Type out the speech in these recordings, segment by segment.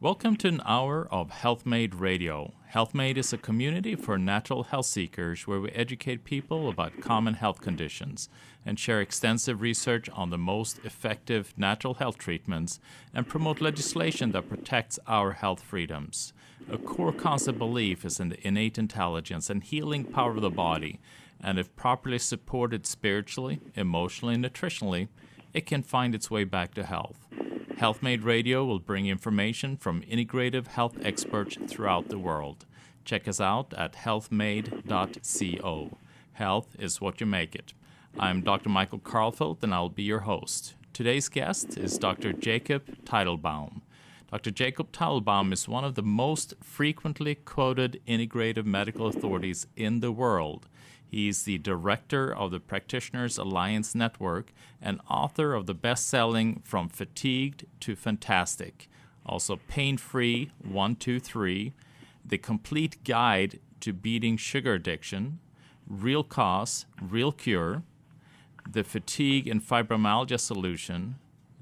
Welcome to an hour of HealthMade Radio. HealthMade is a community for natural health seekers where we educate people about common health conditions and share extensive research on the most effective natural health treatments and promote legislation that protects our health freedoms. A core concept belief is in the innate intelligence and healing power of the body, and if properly supported spiritually, emotionally, and nutritionally, it can find its way back to health. HealthMade Radio will bring information from integrative health experts throughout the world. Check us out at healthmade.co. Health is what you make it. I'm Dr. Michael Karlfeldt, and I'll be your host. Today's guest is Dr. Jacob Teitelbaum. Dr. Jacob Teitelbaum is one of the most frequently quoted integrative medical authorities in the world. He's the director of the Practitioners Alliance Network and author of the best-selling From Fatigued to Fantastic, also Pain-Free 1, 2, 3, The Complete Guide to Beating Sugar Addiction, Real Cause, Real Cure, The Fatigue and Fibromyalgia Solution,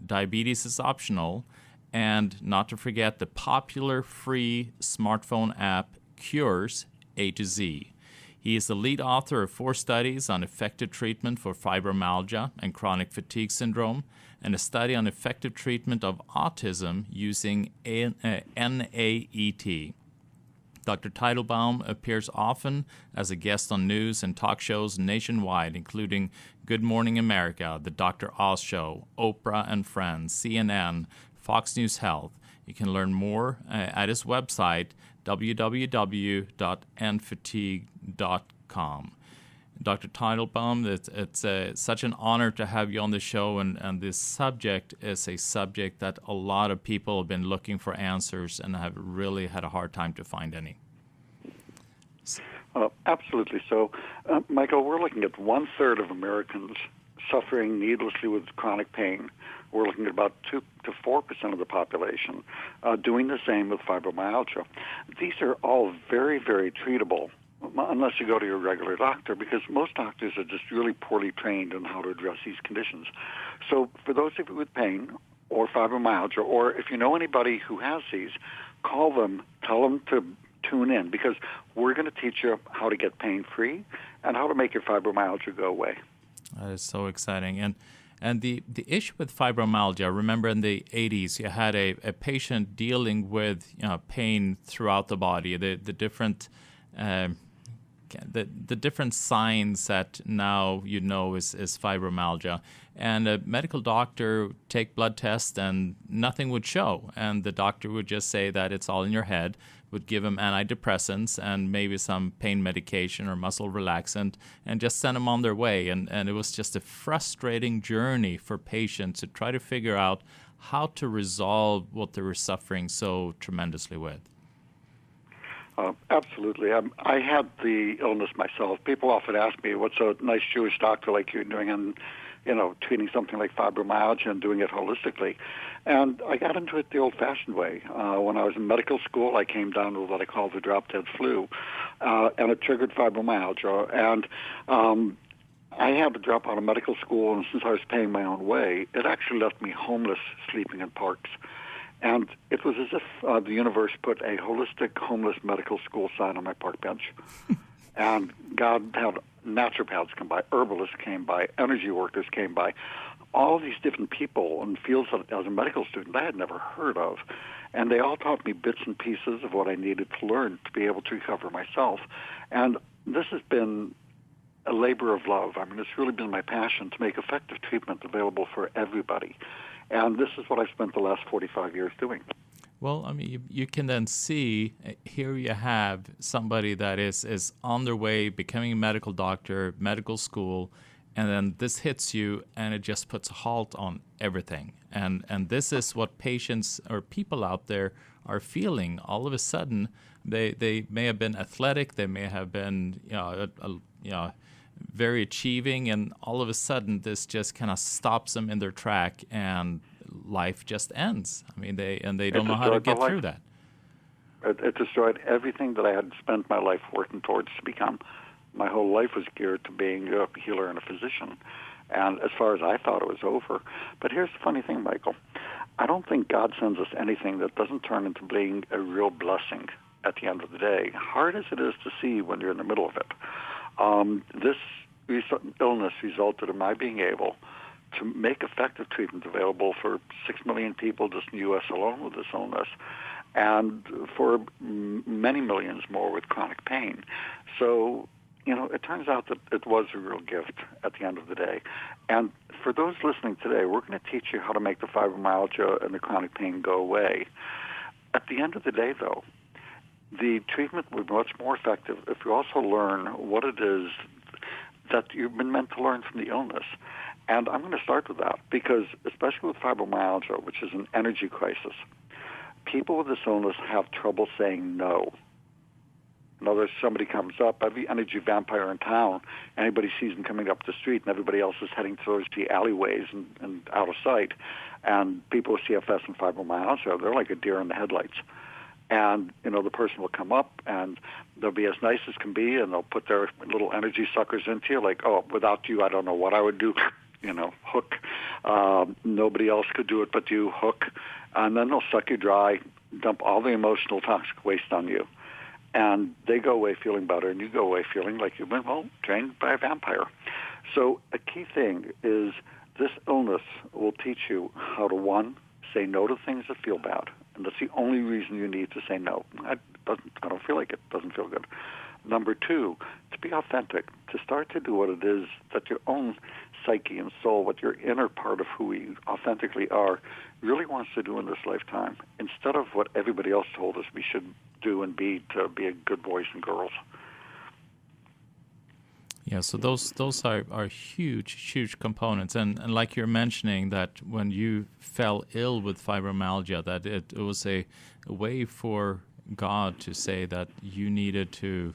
Diabetes is Optional, and not to forget the popular free smartphone app Cures A to Z. He is the lead author of 4 studies on effective treatment for fibromyalgia and chronic fatigue syndrome, and a study on effective treatment of autism using NAET. Dr. Teitelbaum appears often as a guest on news and talk shows nationwide, including Good Morning America, The Dr. Oz Show, Oprah and Friends, CNN, Fox News Health. You can learn more at his website, www.nfatigue.com. Dr. Teitelbaum, it's such an honor to have you on the show, and this subject is a subject that a lot of people have been looking for answers and have really had a hard time to find any. Absolutely. So, Michael, we're looking at 1/3 of Americans suffering needlessly with chronic pain. We're looking at about 2 to 4% of the population doing the same with fibromyalgia. These are all very, very treatable, unless you go to your regular doctor, because most doctors are just really poorly trained on how to address these conditions. So for those of you with pain or fibromyalgia, or if you know anybody who has these, call them, tell them to tune in, because we're going to teach you how to get pain-free and how to make your fibromyalgia go away. That is so exciting. And the issue with fibromyalgia, remember in the 80s, you had a patient dealing with pain throughout the body, the different the different signs that now you know is fibromyalgia. And a medical doctor take blood tests and nothing would show. And the doctor would just say that it's all in your head, would give them antidepressants and maybe some pain medication or muscle relaxant and just send them on their way. And it was just a frustrating journey for patients to try to figure out how to resolve what they were suffering so tremendously with. Absolutely. I had the illness myself. People often ask me, what's a nice Jewish doctor like you doing and, treating something like fibromyalgia and doing it holistically. And I got into it the old-fashioned way. When I was in medical school, I came down with what I call the drop-dead flu, and it triggered fibromyalgia. And I had to drop out of medical school, and since I was paying my own way, it actually left me homeless, sleeping in parks. And it was as if the universe put a holistic homeless medical school sign on my park bench. And God had naturopaths come by, herbalists came by, energy workers came by, all these different people in fields that, as a medical student, I had never heard of. And they all taught me bits and pieces of what I needed to learn to be able to recover myself. And this has been a labor of love. I mean, it's really been my passion to make effective treatment available for everybody. And this is what I've spent the last 45 years doing. Well, I mean, you can then see, here you have somebody that is on their way, becoming a medical doctor, medical school, and then this hits you, and it just puts a halt on everything. And this is what patients or people out there are feeling. All of a sudden, they may have been athletic, they may have been very achieving, and all of a sudden this just kind of stops them in their track, and life just ends. I mean, they don't know how to get through that. It destroyed everything that I had spent my life working towards to become. My whole life was geared to being a healer and a physician. And as far as I thought, it was over. But here's the funny thing, Michael. I don't think God sends us anything that doesn't turn into being a real blessing at the end of the day, hard as it is to see when you're in the middle of it. This illness resulted in my being able to make effective treatment available for 6 million people just in the U.S. alone with this illness, and for many millions more with chronic pain. So, it turns out that it was a real gift at the end of the day. And for those listening today, we're going to teach you how to make the fibromyalgia and the chronic pain go away. At the end of the day, though, the treatment will be much more effective if you also learn what it is that you've been meant to learn from the illness. And I'm going to start with that because, especially with fibromyalgia, which is an energy crisis, people with this illness have trouble saying no. In other words, somebody comes up, every energy vampire in town, anybody sees them coming up the street, and everybody else is heading towards the alleyways and out of sight. And people with CFS and fibromyalgia, they're like a deer in the headlights. And, the person will come up, and they'll be as nice as can be, and they'll put their little energy suckers into you, like, oh, without you, I don't know what I would do, hook. Nobody else could do it but you, hook. And then they'll suck you dry, dump all the emotional toxic waste on you. And they go away feeling better, and you go away feeling like you've been, trained by a vampire. So a key thing is this illness will teach you how to, one, say no to things that feel bad. And that's the only reason you need to say no. I don't feel like it. Doesn't feel good. Number two, to be authentic, to start to do what it is that your own psyche and soul, what your inner part of who we authentically are, really wants to do in this lifetime, instead of what everybody else told us we should do and be to be a good boys and girls. Yeah, so those are huge components, and like you're mentioning, that when you fell ill with fibromyalgia, that it was a way for God to say that you needed to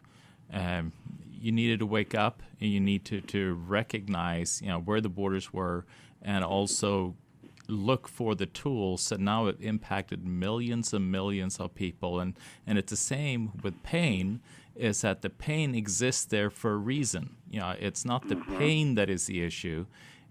wake up, and you need to recognize where the borders were, and also look for the tools. And now it impacted millions and millions of people, and it's the same with pain. Is that the pain exists there for a reason. It's not the pain that is the issue.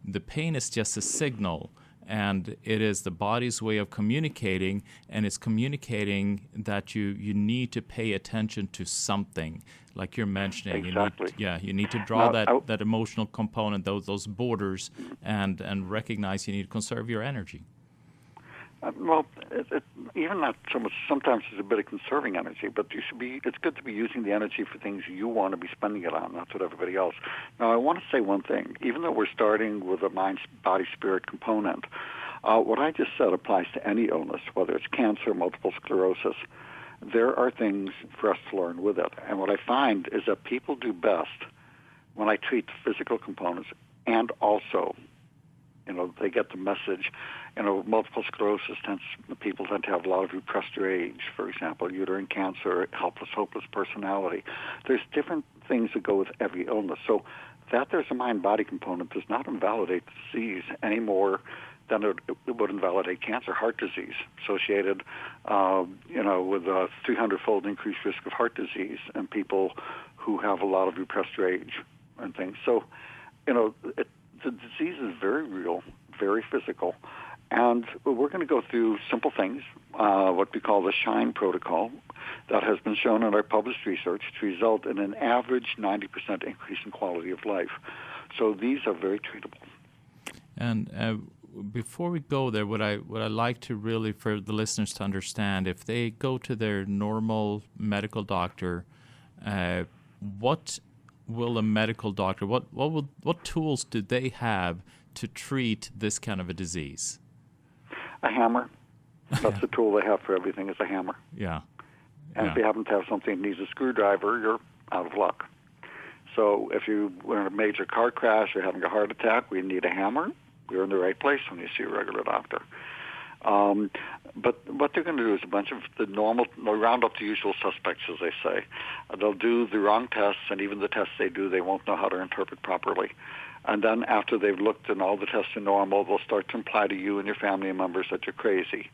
The pain is just a signal, and it is the body's way of communicating, and it's communicating that you need to pay attention to something, like you're mentioning. Exactly. You need to draw that emotional component, those borders, and recognize you need to conserve your energy. Even not so much. Sometimes it's a bit of conserving energy, but it's good to be using the energy for things you want to be spending it on, not what everybody else. Now, I want to say one thing. Even though we're starting with a mind, body, spirit component, what I just said applies to any illness, whether it's cancer, multiple sclerosis. There are things for us to learn with it. And what I find is that people do best when I treat the physical components and also they get the message. Multiple sclerosis people tend to have a lot of repressed rage, for example, uterine cancer, helpless, hopeless personality. There's different things that go with every illness. So that there's a mind-body component does not invalidate the disease any more than it would invalidate cancer, heart disease, associated, with a 300-fold increased risk of heart disease in people who have a lot of repressed rage and things. So, the disease is very real, very physical, and we're going to go through simple things, what we call the SHINE protocol, that has been shown in our published research to result in an average 90% increase in quality of life. So these are very treatable. And before we go there, what I like to really, for the listeners to understand, if they go to their normal medical doctor, what will a medical doctor, what tools do they have to treat this kind of a disease? A hammer. That's the tool they have for everything, is a hammer. Yeah. And if you happen to have something that needs a screwdriver, you're out of luck. So if you were in a major car crash or having a heart attack, we need a hammer. You're in the right place when you see a regular doctor. But what they're going to do is a bunch of they'll round up the usual suspects, as they say. They'll do the wrong tests, and even the tests they do, they won't know how to interpret properly. And then after they've looked and all the tests are normal, they'll start to imply to you and your family members that you're crazy.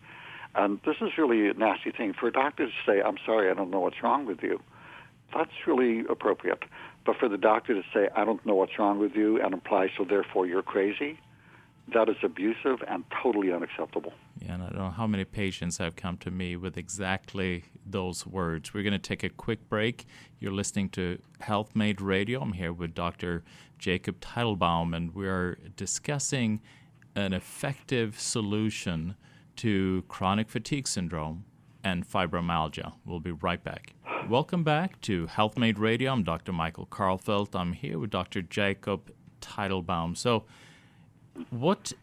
And this is really a nasty thing. For a doctor to say, I'm sorry, I don't know what's wrong with you, that's really appropriate. But for the doctor to say, I don't know what's wrong with you, and imply, so therefore you're crazy, That is abusive and totally unacceptable. Yeah, and I don't know how many patients have come to me with exactly those words. We're going to take a quick break. You're listening to Health Made Radio. I'm here with Dr. Jacob Teitelbaum, and we're discussing an effective solution to chronic fatigue syndrome and fibromyalgia. We'll be right back. Welcome back to Health Made Radio. I'm Dr. Michael Karlfeldt. I'm here with Dr. Jacob Teitelbaum. So what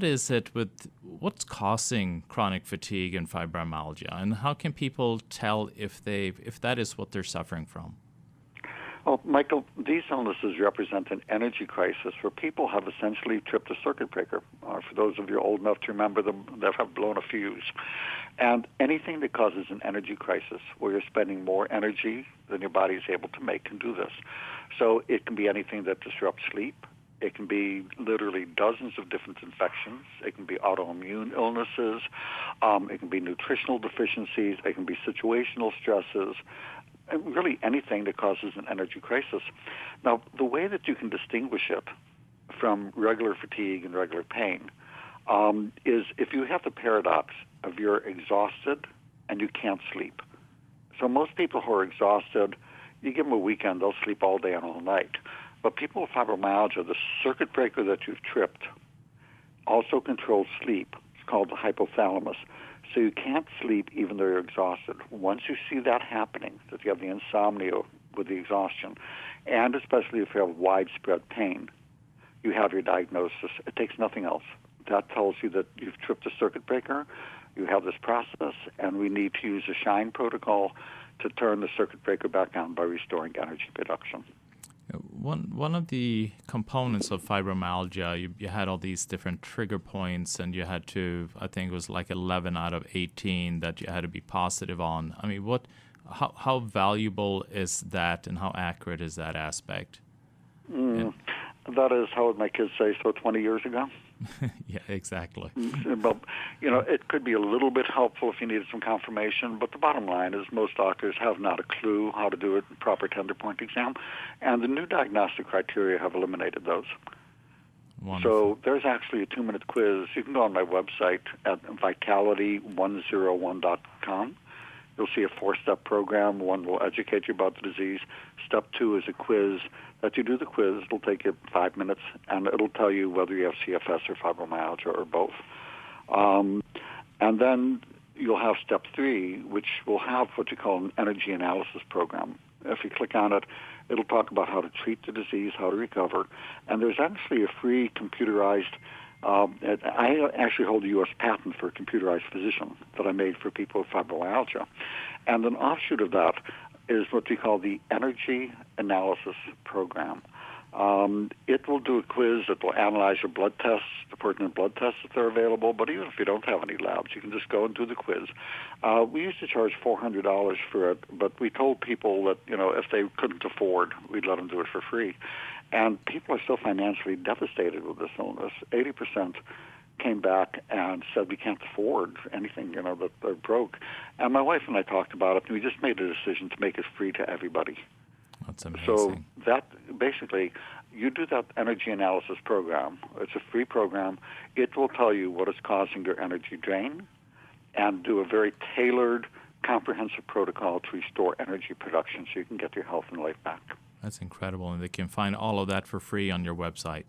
is it with what's causing chronic fatigue and fibromyalgia, and how can people tell if that is what they're suffering from? Well, Michael, these illnesses represent an energy crisis where people have essentially tripped a circuit breaker. For those of you old enough to remember them, that have blown a fuse. And anything that causes an energy crisis, where you're spending more energy than your body is able to make, can do this. So it can be anything that disrupts sleep. It can be literally dozens of different infections. It can be autoimmune illnesses. It can be nutritional deficiencies. It can be situational stresses. And really anything that causes an energy crisis. Now, the way that you can distinguish it from regular fatigue and regular pain is if you have the paradox of you're exhausted and you can't sleep. So most people who are exhausted, you give them a weekend, they'll sleep all day and all night. But people with fibromyalgia, the circuit breaker that you've tripped also controls sleep. It's called the hypothalamus. So you can't sleep even though you're exhausted. Once you see that happening, that you have the insomnia with the exhaustion, and especially if you have widespread pain, you have your diagnosis. It takes nothing else. That tells you that you've tripped a circuit breaker, you have this process, and we need to use a SHINE protocol to turn the circuit breaker back on by restoring energy production. One of the components of fibromyalgia, you had all these different trigger points, and you had to, I think it was like 11 out of 18 that you had to be positive on. I mean, how valuable is that, and how accurate is that aspect? That is, how would my kids say, so 20 years ago? Yeah, exactly. But, it could be a little bit helpful if you needed some confirmation, but the bottom line is most doctors have not a clue how to do a proper tender point exam, and the new diagnostic criteria have eliminated those. Wonderful. So there's actually a 2-minute quiz. You can go on my website at vitality101.com. You'll see a 4-step program. 1 will educate you about the disease. Step 2 is a quiz. That you do the quiz, it'll take you 5 minutes, and it'll tell you whether you have CFS or fibromyalgia or both. And then you'll have step 3, which will have what you call an energy analysis program. If you click on it, it'll talk about how to treat the disease, how to recover, and there's actually a free computerized I actually hold a U.S. patent for a computerized physician that I made for people with fibromyalgia. And an offshoot of that is what we call the Energy Analysis Program. It will do a quiz that will analyze your blood tests, the pertinent blood tests that are available, but even if you don't have any labs, you can just go and do the quiz. We used to charge $400 for it, but we told people that, if they couldn't afford, we'd let them do it for free. And people are still financially devastated with this illness. 80% came back and said, we can't afford anything, that they're broke. And my wife and I talked about it, and we just made a decision to make it free to everybody. That's amazing. So that basically, you do that energy analysis program. It's a free program. It will tell you what is causing your energy drain and do a very tailored, comprehensive protocol to restore energy production so you can get your health and life back. That's incredible, and they can find all of that for free on your website.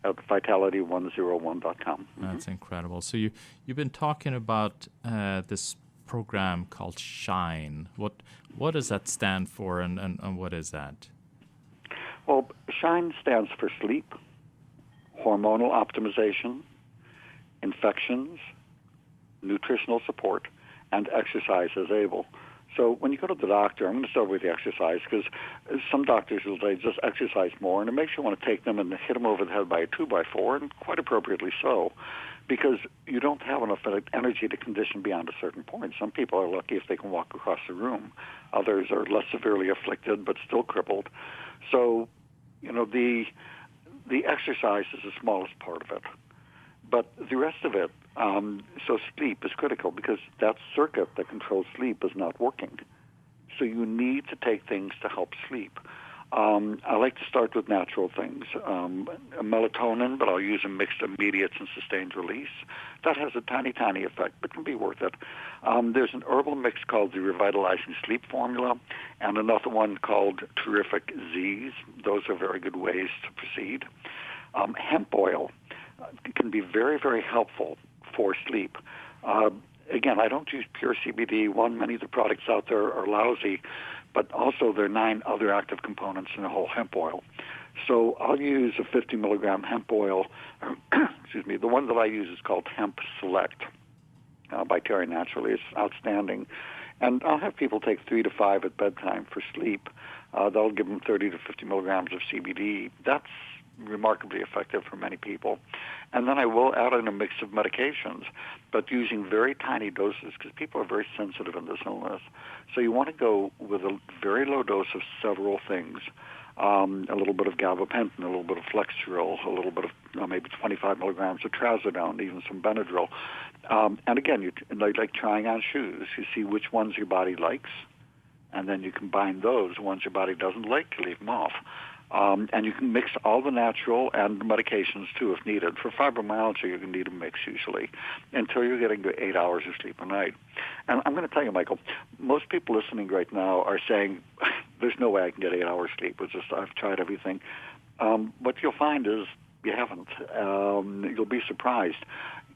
At vitality101.com. That's incredible. So you've been talking about this program called SHINE. What does that stand for, and what is that? Well, SHINE stands for sleep, hormonal optimization, infections, nutritional support, and exercise as able. So when you go to the doctor, I'm going to start with the exercise, because some doctors will say just exercise more, and it makes you want to take them and hit them over the head by a 2x4, and quite appropriately so, because you don't have enough energy to condition beyond a certain point. Some people are lucky if they can walk across the room. Others are less severely afflicted but still crippled. So, the exercise is the smallest part of it. But the rest of it, so sleep is critical because that circuit that controls sleep is not working. So you need to take things to help sleep. I like to start with natural things. Melatonin, but I'll use a mixed immediate and sustained release. That has a tiny, tiny effect, but can be worth it. There's an herbal mix called the Revitalizing Sleep Formula, and another one called Terrific Z's. Those are very good ways to proceed. Hemp oil can be very, very helpful for sleep. Again, I don't use pure CBD. Many of the products out there are lousy, but also there are 9 other active components in the whole hemp oil. So I'll use a 50 milligram hemp oil. Excuse me. The one that I use is called Hemp Select by Terry Naturally. It's outstanding. And I'll have people take 3 to 5 at bedtime for sleep. That'll give them 30 to 50 milligrams of CBD. That's remarkably effective for many people. And then I will add in a mix of medications, but using very tiny doses because people are very sensitive in this illness. So you want to go with a very low dose of several things. A little bit of gabapentin, a little bit of Flexeril, a little bit of maybe 25 milligrams of trazodone, even some Benadryl. And again, you like trying on shoes. You see which ones your body likes, and then you combine those. The ones your body doesn't like, you leave them off. And you can mix all the natural and the medications, too, if needed. For fibromyalgia, you're going to need a mix, usually, until you're getting to 8 hours of sleep a night. And I'm going to tell you, Michael, most people listening right now are saying, there's no way I can get 8 hours sleep. I've tried everything. What you'll find is you haven't. You'll be surprised.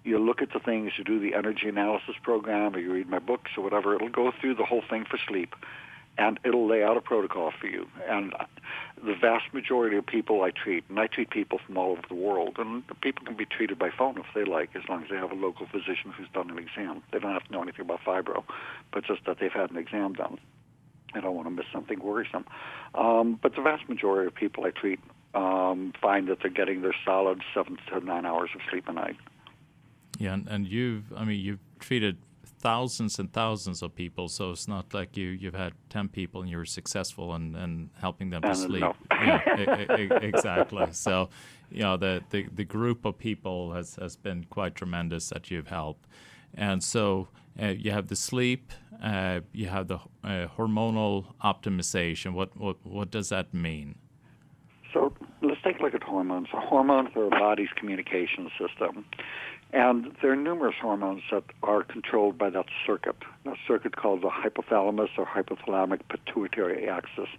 You look at the things, you do the energy analysis program, or you read my books or whatever, it'll go through the whole thing for sleep. And it'll lay out a protocol for you. And the vast majority of people I treat, and I treat people from all over the world, and people can be treated by phone if they like, as long as they have a local physician who's done an exam. They don't have to know anything about fibro, but just that they've had an exam done. I don't want to miss something worrisome. But the vast majority of people I treat find that they're getting their solid 7 to 9 hours of sleep a night. Yeah, and you've treated thousands and thousands of people, so it's not like you've had 10 people and you're successful in helping them to sleep. No. Yeah, exactly. So, the group of people has been quite tremendous that you've helped. And so you have the sleep, you have the hormonal optimization. What does that mean? So let's take a look at hormones. Hormones are our body's communication system. And there are numerous hormones that are controlled by that circuit called the hypothalamus or hypothalamic pituitary axis,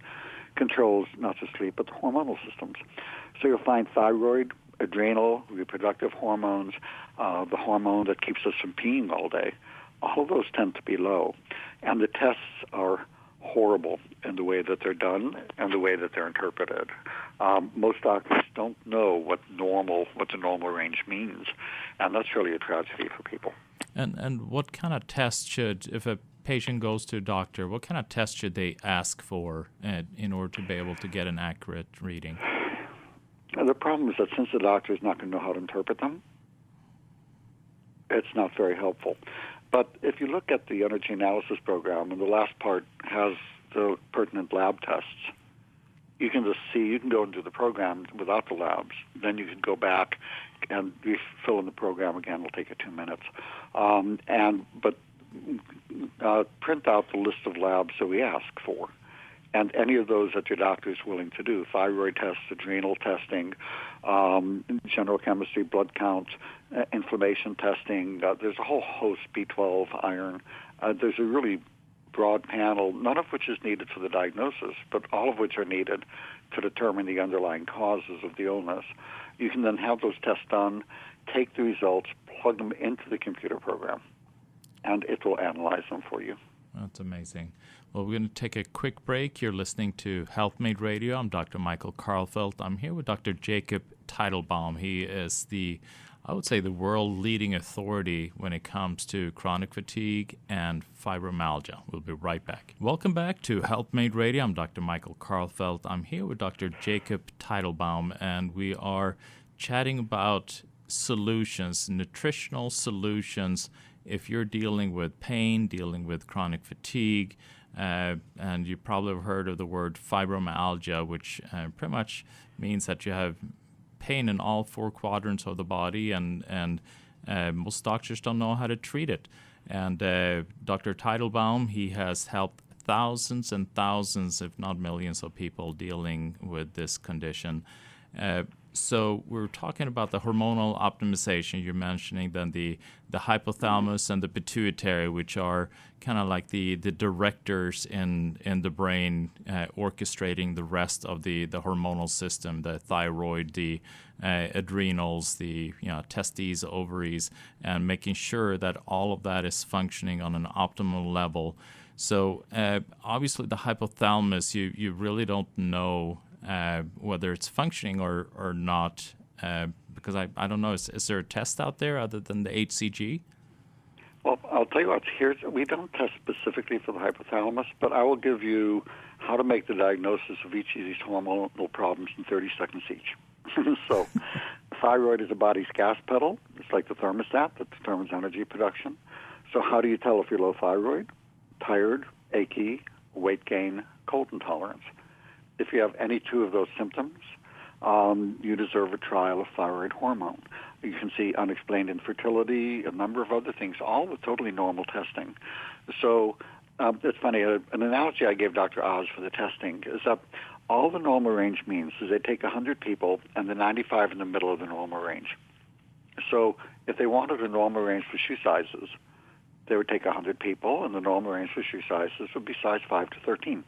controls not just sleep, but the hormonal systems. So you'll find thyroid, adrenal, reproductive hormones, the hormone that keeps us from peeing all day. All of those tend to be low. And the tests are horrible in the way that they're done and the way that they're interpreted. Most doctors don't know what the normal range means, and that's really a tragedy for people. And what kind of tests if a patient goes to a doctor, what kind of tests should they ask for in order to be able to get an accurate reading? And the problem is that since the doctor is not going to know how to interpret them, it's not very helpful. But if you look at the energy analysis program, and the last part has the pertinent lab tests, you can just see, you can go into the program without the labs. Then you can go back and fill in the program again. It'll take you 2 minutes. Print out the list of labs that we ask for. And any of those that your doctor is willing to do, thyroid tests, adrenal testing, general chemistry, blood count, inflammation testing. There's a whole host, B12, iron. There's a really broad panel, none of which is needed for the diagnosis, but all of which are needed to determine the underlying causes of the illness. You can then have those tests done, take the results, plug them into the computer program, and it will analyze them for you. That's amazing. Well, we're going to take a quick break. You're listening to Health Made Radio. I'm Dr. Michael Karlfeldt. I'm here with Dr. Jacob Teitelbaum. He is the world-leading authority when it comes to chronic fatigue and fibromyalgia. We'll be right back. Welcome back to Health Made Radio. I'm Dr. Michael Karlfeldt. I'm here with Dr. Jacob Teitelbaum, and we are chatting about solutions, nutritional solutions, if you're dealing with pain, dealing with chronic fatigue, and you probably have heard of the word fibromyalgia, which pretty much means that you have pain in all 4 quadrants of the body, and most doctors don't know how to treat it. And Dr. Teitelbaum, he has helped thousands and thousands, if not millions, of people dealing with this condition. So we're talking about the hormonal optimization. You're mentioning then the hypothalamus and the pituitary, which are kind of like the directors in the brain, orchestrating the rest of the hormonal system, the thyroid, the adrenals, the testes, ovaries, and making sure that all of that is functioning on an optimal level. So obviously the hypothalamus, you really don't know whether it's functioning or not, because I don't know. Is there a test out there other than the HCG? Well, I'll tell you what. We don't test specifically for the hypothalamus, but I will give you how to make the diagnosis of each of these hormonal problems in 30 seconds each. So, thyroid is the body's gas pedal. It's like the thermostat that determines energy production. So how do you tell if you're low thyroid? Tired, achy, weight gain, cold intolerance. If you have any two of those symptoms, you deserve a trial of thyroid hormone. You can see unexplained infertility, a number of other things, all with totally normal testing. So it's funny, an analogy I gave Dr. Oz for the testing is that all the normal range means is they take 100 people and the 95 in the middle of the normal range. So if they wanted a normal range for shoe sizes, they would take 100 people and the normal range for shoe sizes would be size 5 to 13.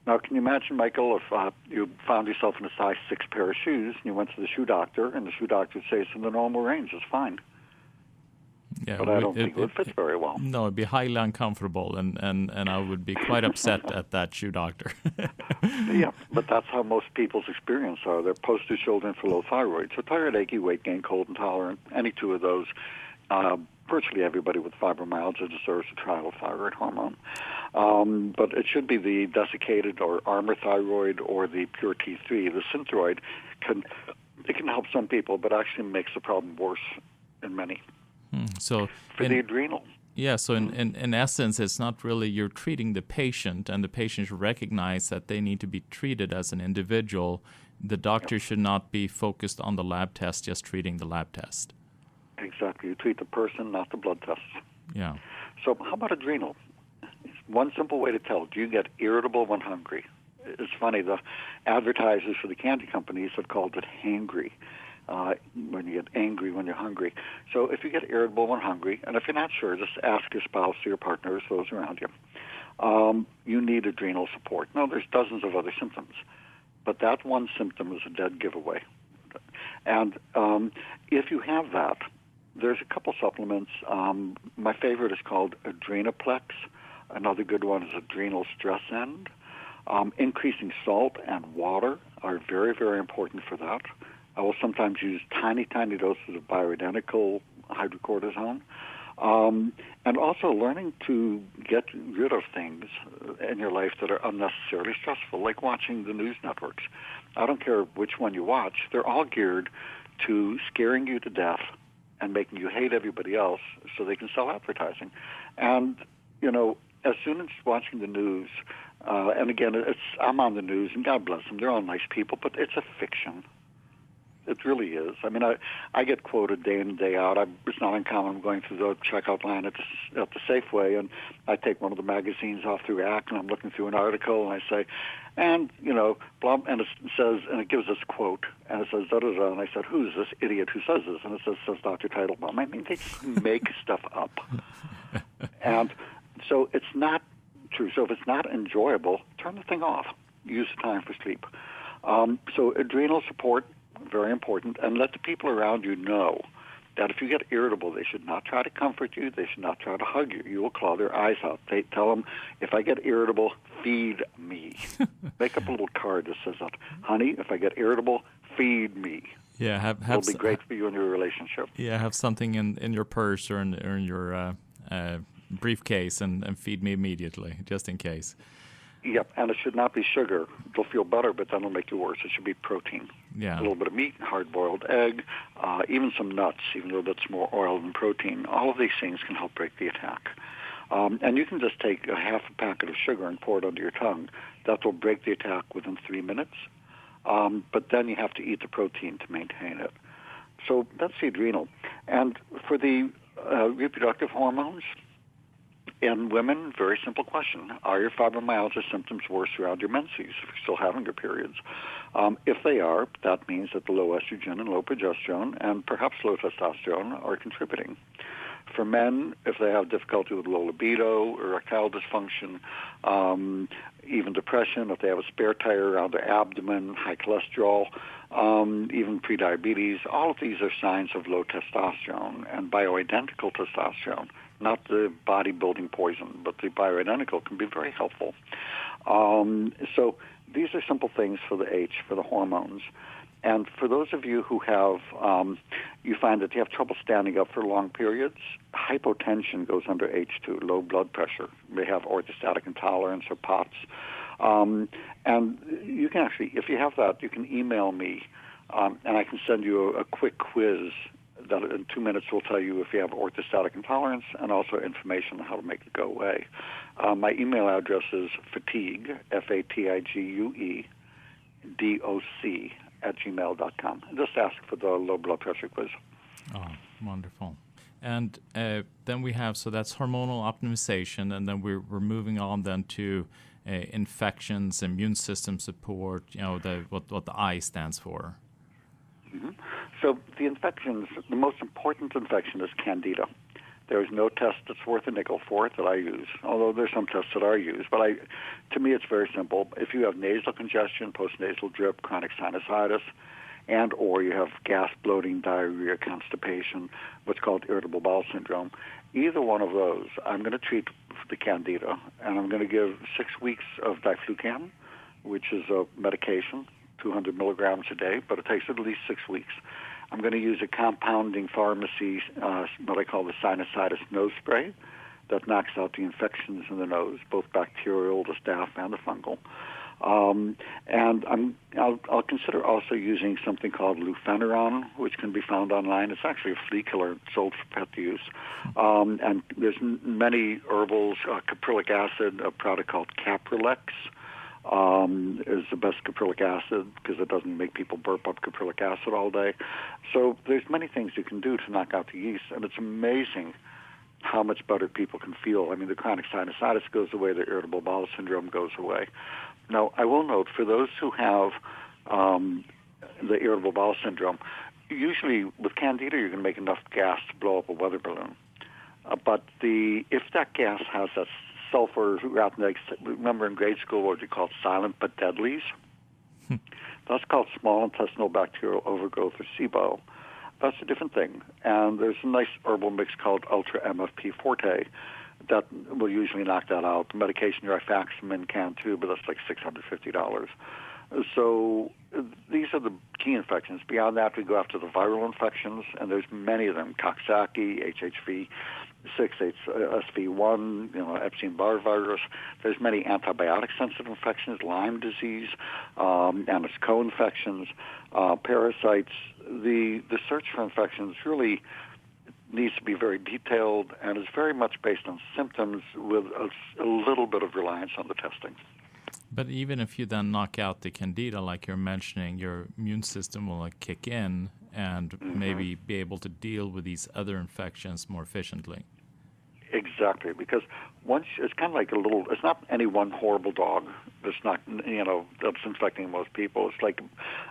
Now, can you imagine, Michael, if you found yourself in a size 6 pair of shoes and you went to the shoe doctor and the shoe doctor would say it's in the normal range, it's fine. Yeah, but I don't think it would fit very well. No, it'd be highly uncomfortable, and I would be quite upset at that shoe doctor. Yeah, but that's how most people's experience are. They're poster children for low thyroid. So tired, achy, weight gain, cold intolerant, any two of those, virtually everybody with fibromyalgia deserves a trial of thyroid hormone. But it should be the desiccated or armor thyroid or the pure T3. The synthroid can help some people, but actually makes the problem worse in many. So for the adrenal. Yeah, so in essence, it's not really you're treating the patient, and the patient should recognize that they need to be treated as an individual. The doctor should not be focused on the lab test, just treating the lab test. Exactly. You treat the person, not the blood tests. Yeah. So how about adrenal? One simple way to tell, do you get irritable when hungry? It's funny, the advertisers for the candy companies have called it hangry, when you get angry when you're hungry. So if you get irritable when hungry, and if you're not sure, just ask your spouse or your partners, those around you, you need adrenal support. Now, there's dozens of other symptoms, but that one symptom is a dead giveaway. And if you have that, there's a couple supplements. My favorite is called Adrenoplex. Another good one is Adrenal Stress End. Increasing salt and water are very, very important for that. I will sometimes use tiny, tiny doses of bioidentical hydrocortisone. And also learning to get rid of things in your life that are unnecessarily stressful, like watching the news networks. I don't care which one you watch. They're all geared to scaring you to death and making you hate everybody else so they can sell advertising. And, as soon as watching the news, and again, I'm on the news, and God bless them, they're all nice people, but it's a fiction. It really is. I mean, I get quoted day in and day out. It's not uncommon. I'm going through the checkout line at the Safeway, and I take one of the magazines off the rack, and I'm looking through an article, and I say, and, blah, and it says, and it gives this quote, and it says, da-da-da, and I said, who's this idiot who says this? And it says Dr. Teitelbaum. I mean, they just make stuff up. And so it's not true. So if it's not enjoyable, turn the thing off. Use the time for sleep. So adrenal support, very important, and let the people around you know that if you get irritable, they should not try to comfort you. They should not try to hug you. You will claw their eyes out. They tell them, if I get irritable, feed me. Make up a little card that says that. Honey, if I get irritable, feed me. Yeah, it'll be great for you in your relationship. Yeah, have something in your purse or in your briefcase and feed me immediately, just in case. Yep, and it should not be sugar. It'll feel better, but then it'll make you worse. It should be protein. Yeah. A little bit of meat, hard-boiled egg, even some nuts, even though that's more oil than protein. All of these things can help break the attack. And you can just take a half a packet of sugar and pour it under your tongue. That will break the attack within 3 minutes. But then you have to eat the protein to maintain it. So that's the adrenal. And for the reproductive hormones, in women, very simple question. Are your fibromyalgia symptoms worse around your menses if you're still having your periods? If they are, that means that the low estrogen and low progesterone and perhaps low testosterone are contributing. For men, if they have difficulty with low libido, erectile dysfunction, even depression, if they have a spare tire around their abdomen, high cholesterol, even prediabetes, all of these are signs of low testosterone and bioidentical testosterone, not the bodybuilding poison, but the bioidentical can be very helpful. So these are simple things for the H, for the hormones. And for those of you who have, you find that you have trouble standing up for long periods, hypotension goes under H2, low blood pressure. They have orthostatic intolerance or POTS. And you can actually, if you have that, you can email me, and I can send you a quick quiz that in 2 minutes will tell you if you have orthostatic intolerance and also information on how to make it go away. My email address is fatigue, F-A-T-I-G-U-E, D-O-C, @gmail.com. Just ask for the low blood pressure quiz. Oh, wonderful. And then we have, so that's hormonal optimization, and then we're moving on then to infections, immune system support, what the I stands for. Mm-hmm. So the infections, the most important infection is Candida. There is no test that's worth a nickel for it that I use, although there's some tests that are used. But to me, it's very simple. If you have nasal congestion, postnasal drip, chronic sinusitis, and or you have gas, bloating, diarrhea, constipation, what's called irritable bowel syndrome, either one of those, I'm going to treat the Candida, and I'm going to give 6 weeks of diflucan, which is a medication, 200 milligrams a day, but it takes at least 6 weeks. I'm going to use a compounding pharmacy, what I call the sinusitis nose spray, that knocks out the infections in the nose, both bacterial, the staph, and the fungal. And I'll consider also using something called lufenuron, which can be found online. It's actually a flea killer sold for pet use. And there's many herbals, caprylic acid, a product called Caprilex. Is the best caprylic acid because it doesn't make people burp up caprylic acid all day. So there's many things you can do to knock out the yeast, and it's amazing how much better people can feel. I mean, the chronic sinusitis goes away, the irritable bowel syndrome goes away. Now, I will note, for those who have the irritable bowel syndrome, usually with Candida you're going to make enough gas to blow up a weather balloon. But if that gas has that sulfur, remember in grade school what you call silent but deadlies? That's called small intestinal bacterial overgrowth, or SIBO. That's a different thing. And there's a nice herbal mix called Ultra MFP Forte that will usually knock that out. The medication rifaximin can too, but that's like $650. So these are the key infections. Beyond that, we go after the viral infections, and there's many of them: Coxsackie, HHV, 6, SV1, Epstein-Barr virus. There's many antibiotic-sensitive infections, Lyme disease, Annis co-infections, parasites. The search for infections really needs to be very detailed and is very much based on symptoms with a little bit of reliance on the testing. But even if you then knock out the Candida, like you're mentioning, your immune system will kick in and maybe be able to deal with these other infections more efficiently. Exactly, because it's kind of like it's not any one horrible dog that's not, that's infecting most people. It's like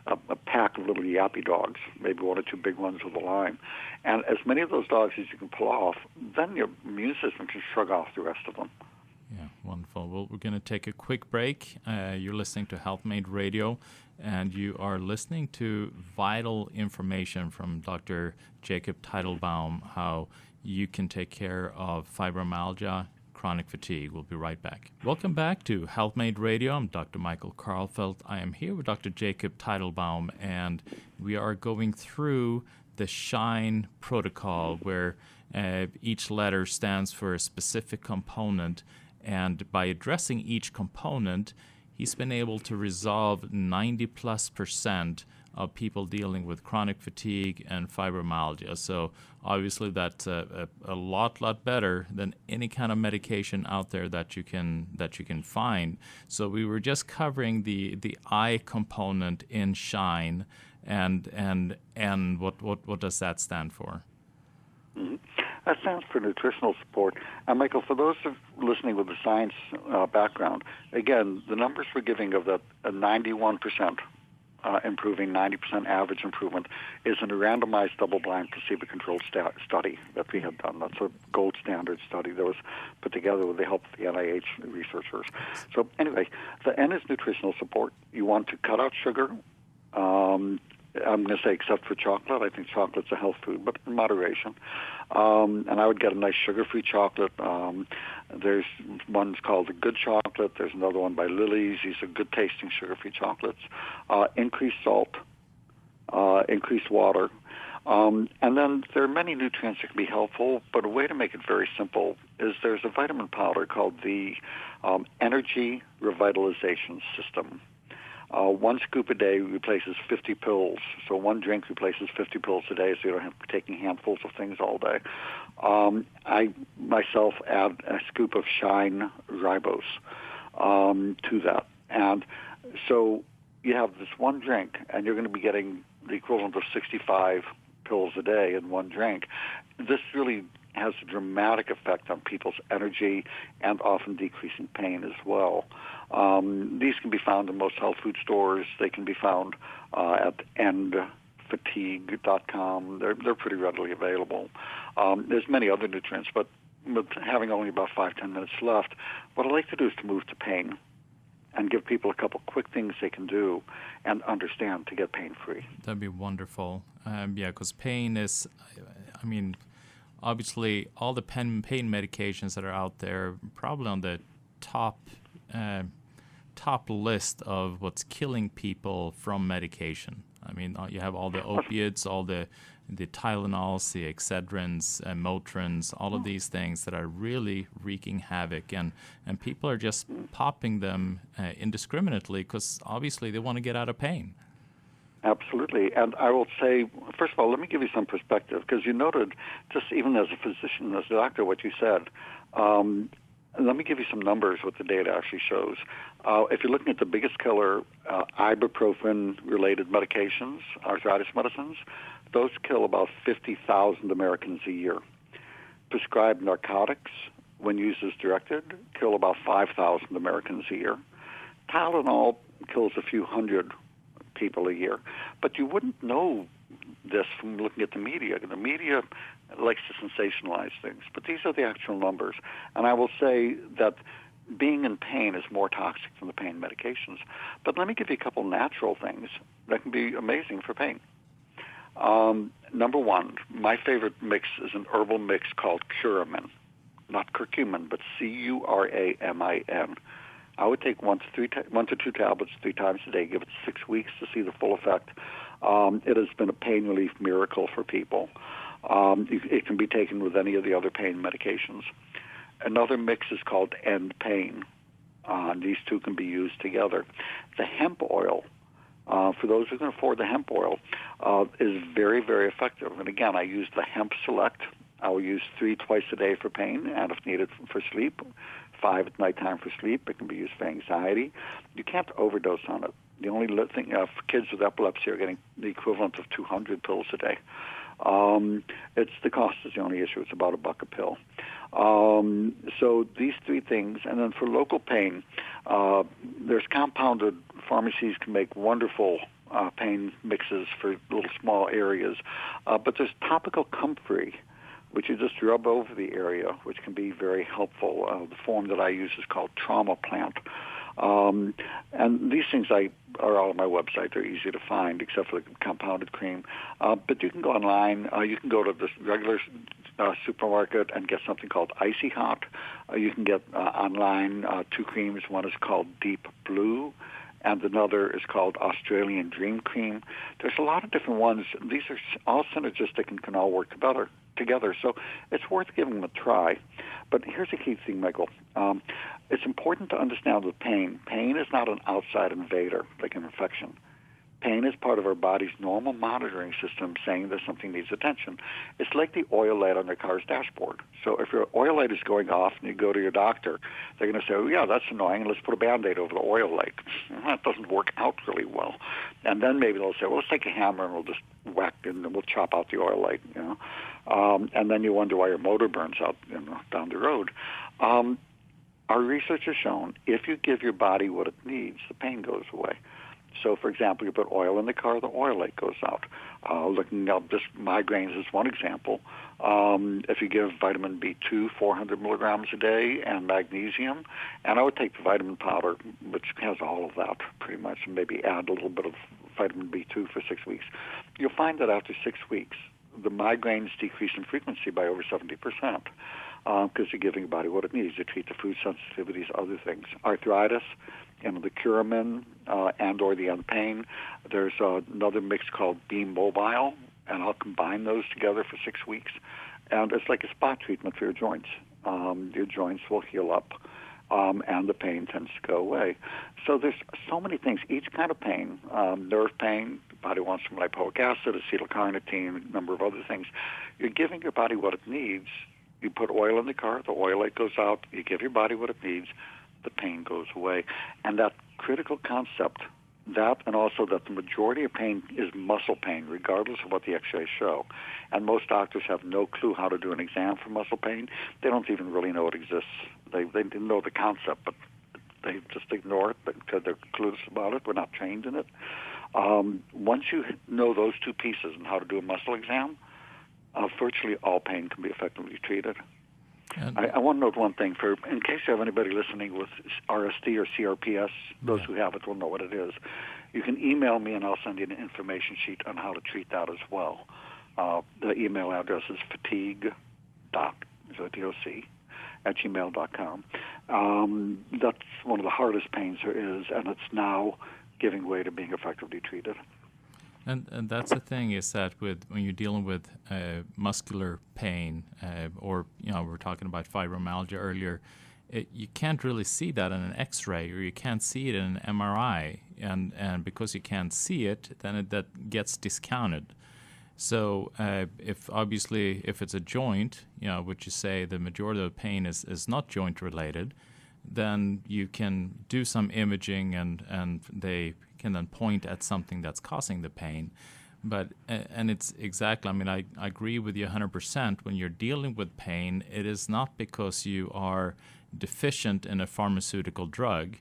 a pack of little yappy dogs, maybe one or two big ones with a Lyme. And as many of those dogs as you can pull off, then your immune system can shrug off the rest of them. Yeah, wonderful. Well, we're going to take a quick break. You're listening to HealthMade Radio, and you are listening to vital information from Dr. Jacob Teitelbaum, how you can take care of fibromyalgia, chronic fatigue. We'll be right back. Welcome back to HealthMade Radio. I'm Dr. Michael Karlfeldt. I am here with Dr. Jacob Teitelbaum, and we are going through the SHINE protocol, where each letter stands for a specific component. And by addressing each component, he's been able to resolve 90+% of people dealing with chronic fatigue and fibromyalgia. So obviously that's a lot better than any kind of medication out there that you can find. So we were just covering the I component in SHINE, and what does that stand for? Mm-hmm. That stands for nutritional support. And Michael, for those listening with a science background, again, the numbers we're giving of that 91% improving, 90% average improvement is in a randomized double-blind placebo-controlled study that we have done. That's a gold standard study that was put together with the help of the NIH researchers. So anyway, the N is nutritional support. You want to cut out sugar. I'm going to say except for chocolate. I think chocolate's a health food, but in moderation. And I would get a nice sugar-free chocolate. There's one's called the Good Chocolate. There's another one by Lily's. These are good-tasting sugar-free chocolates. Increased salt, increased water. And then there are many nutrients that can be helpful, but a way to make it very simple is there's a vitamin powder called the Energy Revitalization System. 1 scoop a day replaces 50 pills. So 1 drink replaces 50 pills a day, so you don't have to be taking handfuls of things all day. I myself add a scoop of Shine Ribose to that. And so you have this 1 drink, and you're going to be getting the equivalent of 65 pills a day in 1 drink. This really has a dramatic effect on people's energy and often decreasing pain as well. These can be found in most health food stores. They can be found at endfatigue.com. They're pretty readily available. There's many other nutrients, but with having only about 5-10 minutes left, what I'd like to do is to move to pain and give people a couple quick things they can do and understand to get pain-free. That'd be wonderful. Because pain is, obviously all the pain medications that are out there, probably on the top list of what's killing people from medication. You have all the opiates, all the Tylenols, the Excedrins, Motrins, all of these things that are really wreaking havoc, and people are just popping them indiscriminately because obviously they want to get out of pain. Absolutely. And I will say, first of all, let me give you some perspective, because you noted, just even as a physician, as a doctor, what you said. Let me give you some numbers, what the data actually shows. If you're looking at the biggest killer, ibuprofen-related medications, arthritis medicines, those kill about 50,000 Americans a year. Prescribed narcotics, when used as directed, kill about 5,000 Americans a year. Tylenol kills a few hundred people a year. But you wouldn't know this from looking at the media. The media likes to sensationalize things, but these are the actual numbers. And I will say that being in pain is more toxic than the pain medications. But let me give you a couple natural things that can be amazing for pain. Number 1, my favorite mix is an herbal mix called Curamin. Not curcumin, but Curamin. I would take 1 to 2 tablets 3 times a day, give it 6 weeks to see the full effect. It has been a pain relief miracle for people. It can be taken with any of the other pain medications. Another mix is called End Pain. These two can be used together. The hemp oil, for those who can afford the hemp oil, is very, very effective. And again, I use the Hemp Select. I will use 3 twice a day for pain, and if needed for sleep, 5 at nighttime for sleep. It can be used for anxiety. You can't overdose on it. The only thing, for kids with epilepsy are getting the equivalent of 200 pills a day. It's the cost is the only issue. It's about $1 a pill. So these 3 things, and then for local pain, there's compounded pharmacies can make wonderful pain mixes for little small areas, but there's topical comfrey, which you just rub over the area, which can be very helpful. The form that I use is called Trauma Plant. And these things are all on my website. They're easy to find, except for the compounded cream. But you can go online. You can go to the regular supermarket and get something called Icy Hot. You can get online 2 creams. One is called Deep Blue, and another is called Australian Dream Cream. There's a lot of different ones. These are all synergistic and can all work together. So it's worth giving them a try. But here's a key thing, Michael. It's important to understand with pain. Pain is not an outside invader like an infection. Pain is part of our body's normal monitoring system saying that something needs attention. It's like the oil light on your car's dashboard. So if your oil light is going off and you go to your doctor, they're going to say, oh, yeah, that's annoying, let's put a Band-Aid over the oil light. That doesn't work out really well. And then maybe they'll say, well, let's take a hammer and we'll just whack it and we'll chop out the oil light, you know. And then you wonder why your motor burns out, you know, down the road. Our research has shown if you give your body what it needs, the pain goes away. So, for example, you put oil in the car, the oil light goes out. Looking up just migraines is one example. If you give vitamin B2, 400 milligrams a day, and magnesium, and I would take the vitamin powder, which has all of that pretty much, and maybe add a little bit of vitamin B2 for 6 weeks, you'll find that after 6 weeks, the migraines decrease in frequency by over 70%. Because you're giving your body what it needs to treat the food sensitivities, other things. Arthritis, you know, the Curamin and or the end pain. There's another mix called Beam Mobile, and I'll combine those together for 6 weeks. And it's like a spa treatment for your joints. Your joints will heal up, and the pain tends to go away. So there's so many things. Each kind of pain, nerve pain, the body wants some lipoic acid, acetylcarnitine, a number of other things. You're giving your body what it needs. You put oil in the car, the oil light goes out, you give your body what it needs, the pain goes away. And that critical concept, that and also that the majority of pain is muscle pain, regardless of what the x-rays show. And most doctors have no clue how to do an exam for muscle pain. They don't even really know it exists. They didn't know the concept, but they just ignore it because they're clueless about it. We're not trained in it. Once you know those two pieces and how to do a muscle exam, virtually all pain can be effectively treated. I want to note one thing, in case you have anybody listening with RSD or CRPS, those who have it will know what it is. You can email me and I'll send you an information sheet on how to treat that as well. The email address is fatigue.doc@gmail.com. That's one of the hardest pains there is, and it's now giving way to being effectively treated. And that's the thing is that when you're dealing with muscular pain, or you know, we were talking about fibromyalgia earlier, you can't really see that in an X-ray, or you can't see it in an MRI, and because you can't see it, then that gets discounted. So if it's a joint, you know, which you say the majority of the pain is not joint related, then you can do some imaging and they can then point at something that's causing the pain. But and it's exactly, I mean, I agree with you 100%. When you're dealing with pain, it is not because you are deficient in a pharmaceutical drug,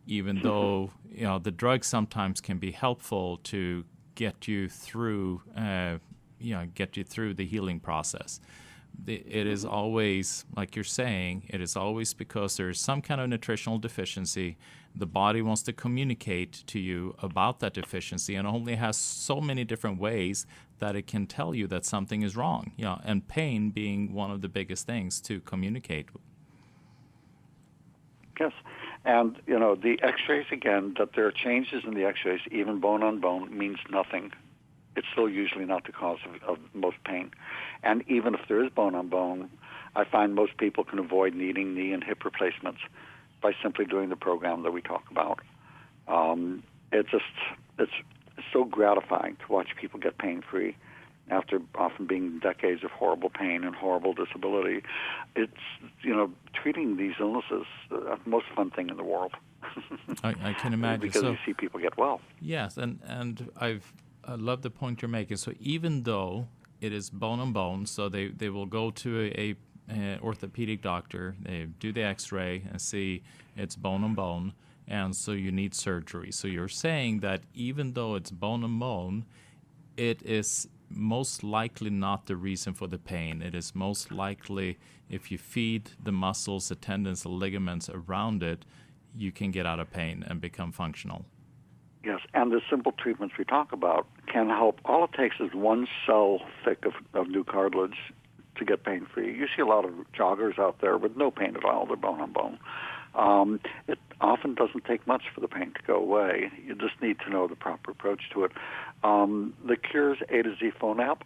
even though, you know, the drug sometimes can be helpful to get you through the healing process. It is always, like you're saying, it is always because there is some kind of nutritional deficiency. The body wants to communicate to you about that deficiency, and only has so many different ways that it can tell you that something is wrong. You know, and pain being one of the biggest things to communicate. Yes, and you know, the X-rays again, that there are changes in the X-rays, even bone on bone, means nothing. It's still usually not the cause of most pain. And even if there is bone on bone, I find most people can avoid needing knee and hip replacements by simply doing the program that we talk about. It's so gratifying to watch people get pain-free after often being decades of horrible pain and horrible disability. It's, you know, treating these illnesses the most fun thing in the world. I can imagine. Because you see people get well. Yes, and I love the point you're making. So even though it is bone on bone, so they will go to a orthopedic doctor, they do the x-ray and see it's bone on bone, and so you need surgery. So you're saying that even though it's bone on bone, it is most likely not the reason for the pain. It is most likely if you feed the muscles, the tendons, the ligaments around it, you can get out of pain and become functional. Yes, and the simple treatments we talk about can help. All it takes is one cell thick of new cartilage to get pain-free. You see a lot of joggers out there with no pain at all. They're bone on bone. It often doesn't take much for the pain to go away. You just need to know the proper approach to it. The Cure's A to Z phone app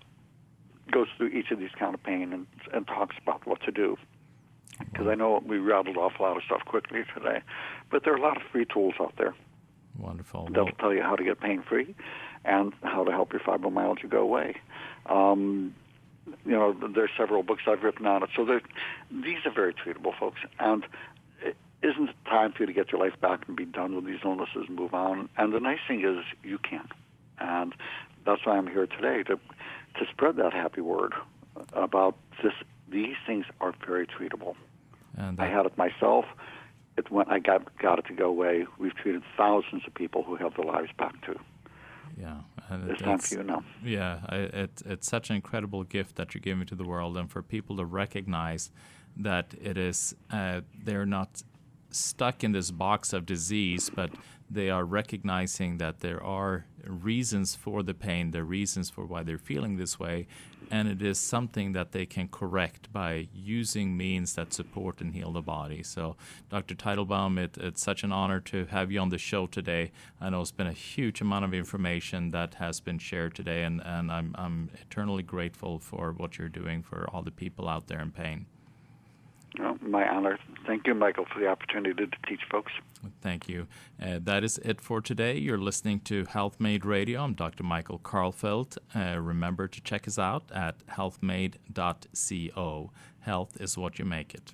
goes through each of these kind of pain and talks about what to do. Because I know we rattled off a lot of stuff quickly today, but there are a lot of free tools out there. Wonderful. They'll tell you how to get pain-free, and how to help your fibromyalgia go away. There's several books I've written on it. So these are very treatable, folks. And it isn't it time for you to get your life back and be done with these illnesses and move on? And the nice thing is you can. And that's why I'm here today, to spread that happy word about this. These things are very treatable. And I had it myself. I got it to go away. We've treated thousands of people who have their lives back too. Yeah, and it's time for you now. Yeah, it's such an incredible gift that you're giving to the world, and for people to recognize that it is they're not stuck in this box of disease, but they are recognizing that there are reasons for the pain, there are reasons for why they're feeling this way, and it is something that they can correct by using means that support and heal the body. So, Dr. Teitelbaum, it's such an honor to have you on the show today. I know it's been a huge amount of information that has been shared today, and I'm eternally grateful for what you're doing for all the people out there in pain. Well, my honor. Thank you, Michael, for the opportunity to teach folks. Thank you. That is it for today. You're listening to Health Made Radio. I'm Dr. Michael Karlfeldt. Remember to check us out at healthmade.co. Health is what you make it.